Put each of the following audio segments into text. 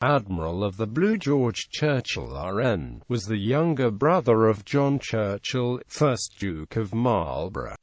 Admiral of the Blue George Churchill RN, was the younger brother of John Churchill, 1st Duke of Marlborough.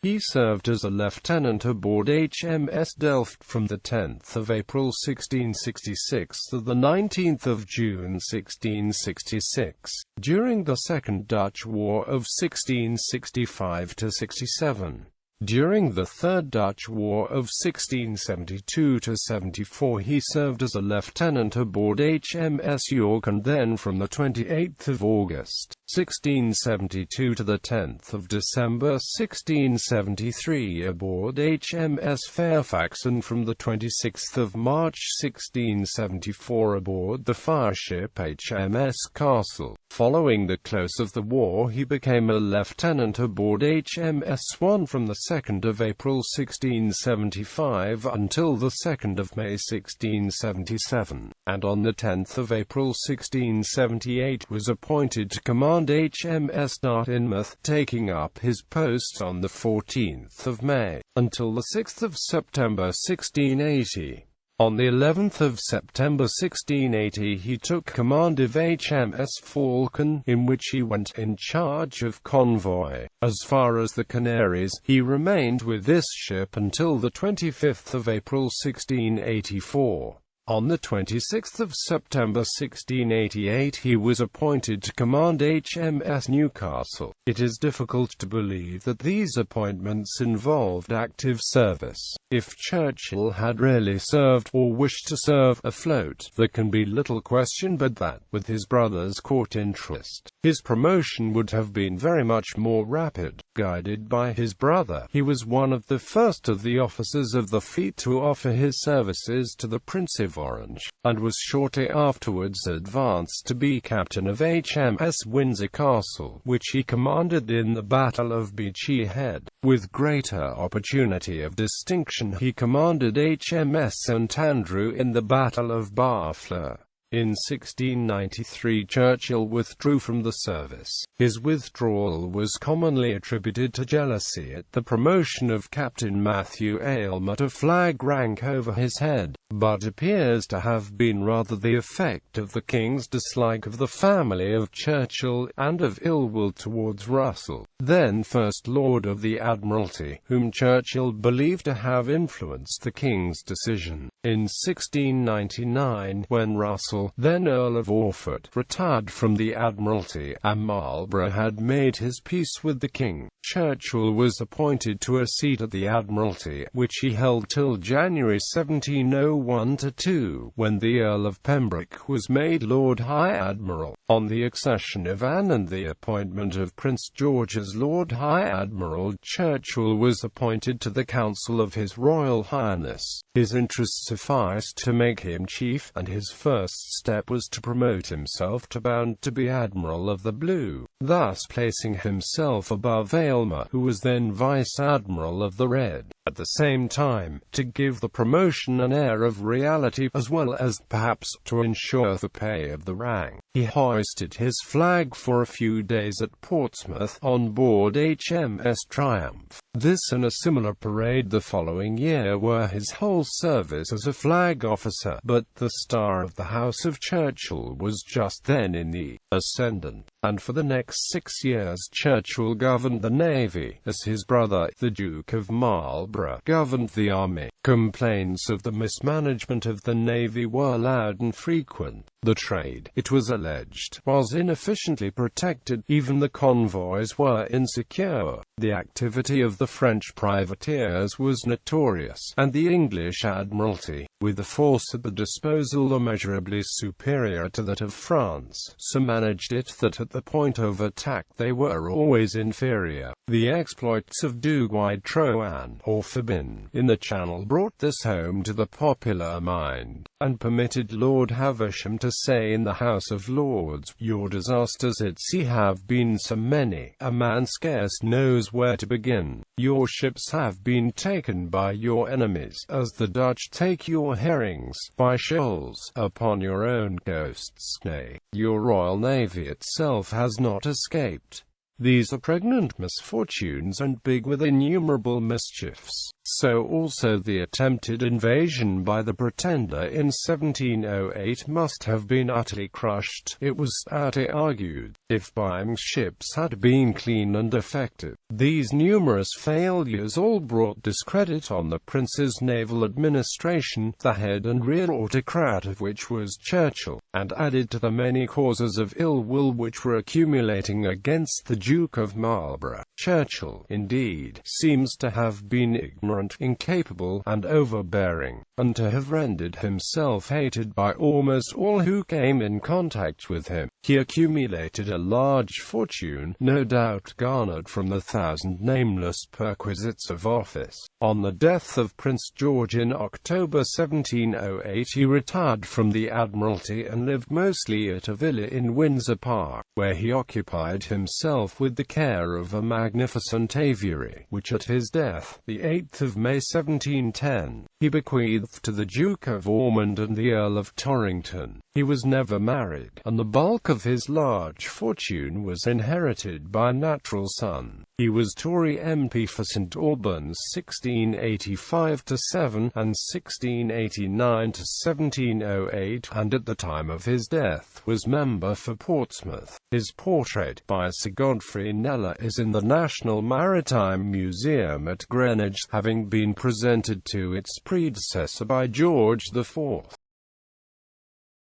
He served as a lieutenant aboard HMS Delft from the 10th of April 1666 to the 19th of June 1666, during the Second Dutch War of 1665–67. During the Third Dutch War of 1672–74 he served as a lieutenant aboard HMS York, and then from the 28th of August, 1672 to the 10th of December 1673 aboard HMS Fairfax, and from the 26th of March 1674 aboard the fireship HMS Castle. Following the close of the war he became a lieutenant aboard HMS Swan from the 2nd of April 1675 until the 2nd of May 1677, and on the 10th of April 1678 was appointed to command HMS Dartmouth, taking up his post on the 14th of May, until the 6th of September 1680. On the 11th of September 1680 he took command of HMS Falcon, in which he went in charge of convoy as far as the Canaries. He remained with this ship until the 25th of April 1684. On the 26th of September 1688 he was appointed to command HMS Newcastle. It is difficult to believe that these appointments involved active service. If Churchill had really served, or wished to serve, afloat, there can be little question but that, with his brother's court interest, his promotion would have been very much more rapid. Guided by his brother, he was one of the first of the officers of the fleet to offer his services to the Prince of Orange, and was shortly afterwards advanced to be captain of HMS Windsor Castle, which he commanded in the Battle of Beachy Head. With greater opportunity of distinction he commanded HMS St Andrew in the Battle of Barfleur. In 1693 Churchill withdrew from the service. His withdrawal was commonly attributed to jealousy at the promotion of Captain Matthew Aylmer to flag rank over his head, but appears to have been rather the effect of the King's dislike of the family of Churchill, and of ill will towards Russell, then First Lord of the Admiralty, whom Churchill believed to have influenced the King's decision. In 1699, when Russell, then Earl of Orford, retired from the Admiralty, and Marlborough had made his peace with the King, Churchill was appointed to a seat at the Admiralty, which he held till January 1701–2, when the Earl of Pembroke was made Lord High Admiral. On the accession of Anne and the appointment of Prince George as Lord High Admiral, Churchill was appointed to the Council of His Royal Highness. His interests sufficed to make him chief, and his first step was to promote himself to bound to be Admiral of the Blue, thus placing himself above Aylmer, who was then Vice Admiral of the Red. At the same time, to give the promotion an air of reality, as well as, perhaps, to ensure the pay of the rank, he hoisted his flag for a few days at Portsmouth, on board HMS Triumph. This and a similar parade the following year were his whole service as a flag officer, but the star of the House of Churchill was just then in the ascendant, and for the next 6 years Churchill governed the Navy, as his brother, the Duke of Marlborough, governed the Army. Complaints of the mismanagement of the Navy were loud and frequent. The trade, it was alleged, was inefficiently protected, even the convoys were insecure. The activity of the French privateers was notorious, and the English Admiralty, with a force at the disposal immeasurably superior to that of France, so managed it that at the point of attack they were always inferior. The exploits of Du Guay-Troan, or Fabin, in the Channel brought this home to the popular mind, and permitted Lord Havisham to say in the House of Lords, "Your disasters at sea have been so many, a man scarce knows where to begin. Your ships have been taken by your enemies, as the Dutch take your herrings, by shoals, upon your own coasts. Nay, your Royal Navy itself has not escaped. These are pregnant misfortunes and big with innumerable mischiefs. So also the attempted invasion by the Pretender in 1708 must have been utterly crushed. It was, Ate argued, if Byng's ships had been clean and effective. These numerous failures all brought discredit on the prince's naval administration, the head and real autocrat of which was Churchill, and added to the many causes of ill will which were accumulating against the Duke of Marlborough. Churchill, indeed, seems to have been ignorant, incapable, and overbearing, and to have rendered himself hated by almost all who came in contact with him. He accumulated a large fortune, no doubt garnered from the 1,000 nameless perquisites of office. On the death of Prince George in October 1708 he retired from the Admiralty and lived mostly at a villa in Windsor Park, where he occupied himself with the care of a magnificent aviary, which at his death, the 8th of May 1710, he bequeathed to the Duke of Ormond and the Earl of Torrington. He was never married, and the bulk of his large fortune was inherited by a natural son. He was Tory MP for St Albans 1685–7 and 1689–1708, and at the time of his death was member for Portsmouth. His portrait, by Sir Godfrey Kneller, is in the National Maritime Museum at Greenwich, having been presented to its predecessor by George IV.